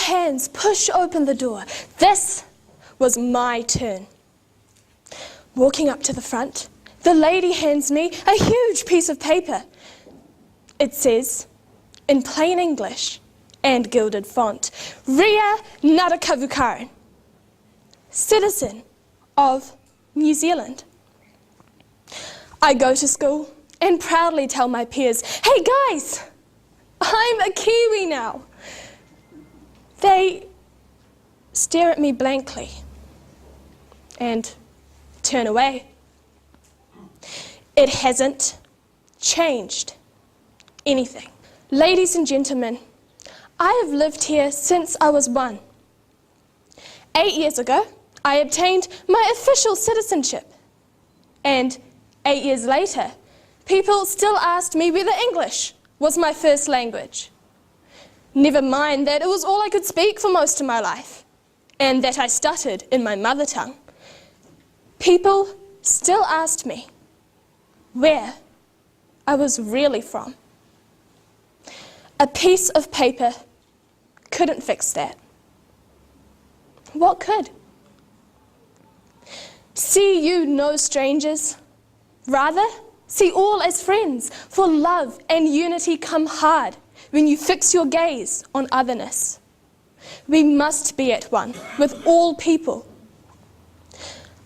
hands push open the door. This was my turn. Walking up to the front, the lady hands me a huge piece of paper. It says, in plain English and gilded font, Ria Nagakkavurakan, citizen of New Zealand. I go to school and proudly tell my peers, hey guys, I'm a Kiwi now. They stare at me blankly and turn away. It hasn't changed anything. Ladies and gentlemen, I have lived here since I was 1. 8 years ago, I obtained my official citizenship. And 8 years later, people still asked me whether English was my first language. Never mind that it was all I could speak for most of my life, and that I stuttered in my mother tongue. People still asked me where I was really from. A piece of paper couldn't fix that. What could? See you no strangers. Rather, see all as friends, for love and unity come hard when you fix your gaze on otherness. We must be at one with all people.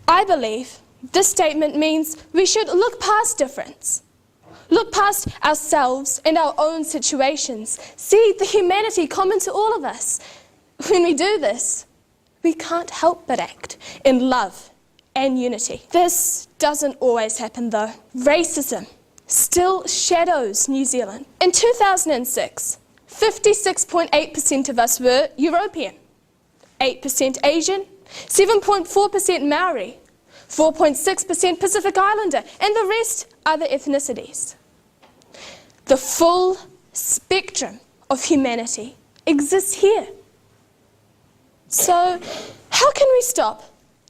I believe this statement means we should look past difference. Look past ourselves and our own situations. See the humanity common to all of us. When we do this, we can't help but act in love and unity. This doesn't always happen though. Racism still shadows New Zealand. In 2006, 56.8% of us were European, 8% Asian, 7.4% Maori, 4.6% Pacific Islander, and the rest other ethnicities. The full spectrum of humanity exists here. So, how can we stop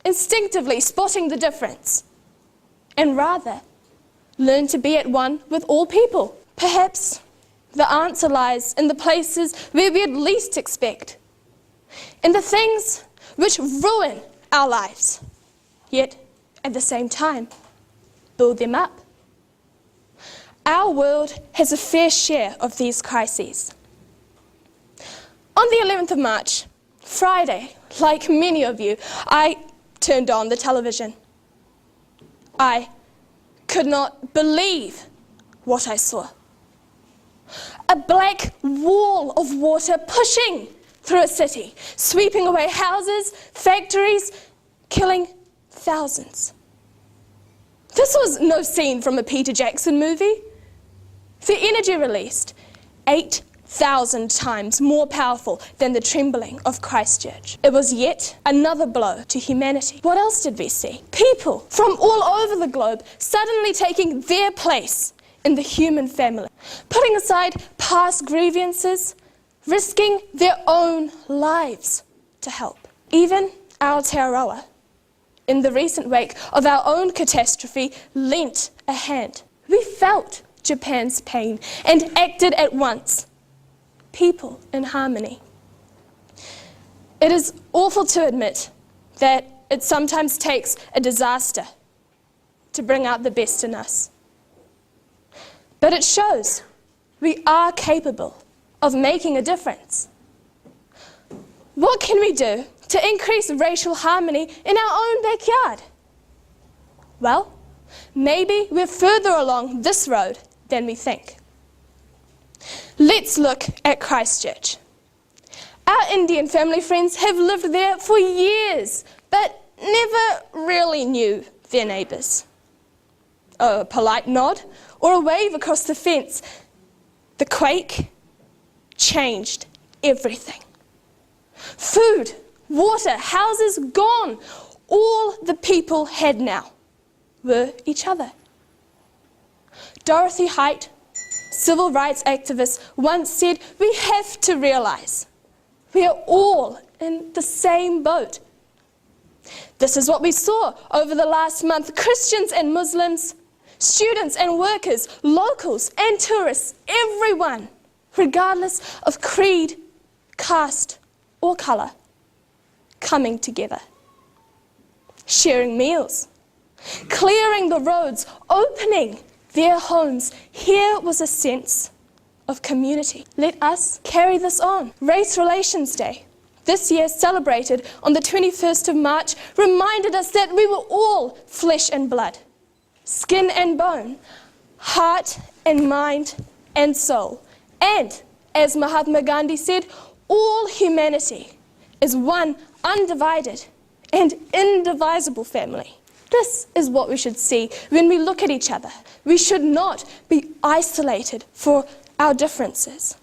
instinctively spotting the difference and rather learn to be at one with all people? Perhaps the answer lies in the places where we'd least expect, in the things which ruin our lives, yet at the same time build them up. Our world has a fair share of these crises. On the 11th of March, Friday, like many of you, I turned on the television. I could not believe what I saw. A black wall of water pushing through a city, sweeping away houses, factories, killing thousands. This was no scene from a Peter Jackson movie. The energy released 8,000 times more powerful than the trembling of Christchurch. It was yet another blow to humanity. What else did we see? People from all over the globe suddenly taking their place in the human family, putting aside past grievances, risking their own lives to help. Even Aotearoa, in the recent wake of our own catastrophe, lent a hand. We felt Japan's pain and acted at once. People in harmony. It is awful to admit that it sometimes takes a disaster to bring out the best in us. But it shows we are capable of making a difference. What can we do to increase racial harmony in our own backyard? Well, maybe we're further along this road than we think. Let's look at Christchurch. Our Indian family friends have lived there for years, but never really knew their neighbours. A polite nod or a wave across the fence. The quake changed everything. Food, water, houses gone. All the people had now were each other. Dorothy Height, civil rights activist, once said, we have to realise we are all in the same boat. This is what we saw over the last month. Christians and Muslims, students and workers, locals and tourists, everyone, regardless of creed, caste or colour coming together, sharing meals, clearing the roads, opening their homes. Here was a sense of community. Let us carry this on. Race Relations Day, this year celebrated on the 21st of March, reminded us that we were all flesh and blood, skin and bone, heart and mind and soul. And, as Mahatma Gandhi said, all humanity is one undivided and indivisible family. This is what we should see when we look at each other. We should not be isolated for our differences.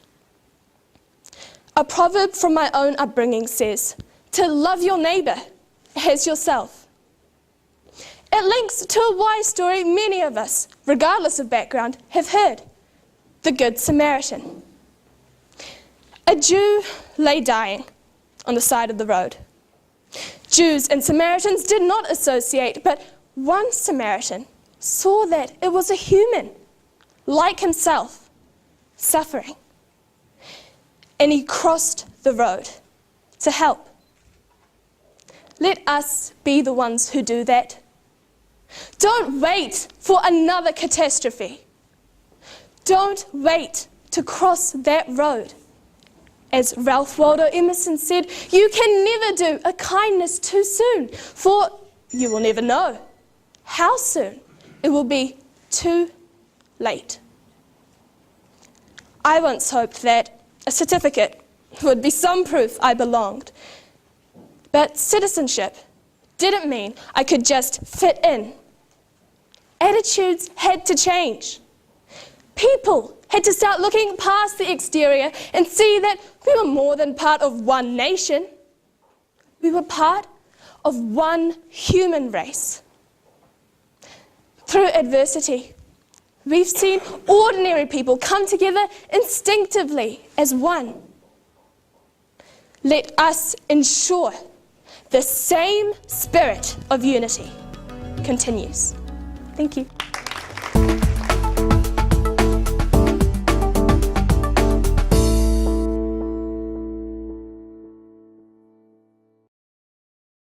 A proverb from my own upbringing says, to love your neighbour as yourself. It links to a wise story many of us, regardless of background, have heard, the Good Samaritan. A Jew lay dying on the side of the road. Jews and Samaritans did not associate, but one Samaritan saw that it was a human, like himself, suffering. And he crossed the road to help. Let us be the ones who do that. Don't wait for another catastrophe. Don't wait to cross that road. As Ralph Waldo Emerson said, you can never do a kindness too soon, for you will never know how soon it will be too late. I once hoped that a certificate would be some proof I belonged, but citizenship didn't mean I could just fit in. Attitudes had to change. People had to start looking past the exterior and see that we were more than part of one nation. We were part of one human race. Through adversity, we've seen ordinary people come together instinctively as one. Let us ensure the same spirit of unity continues. Thank you.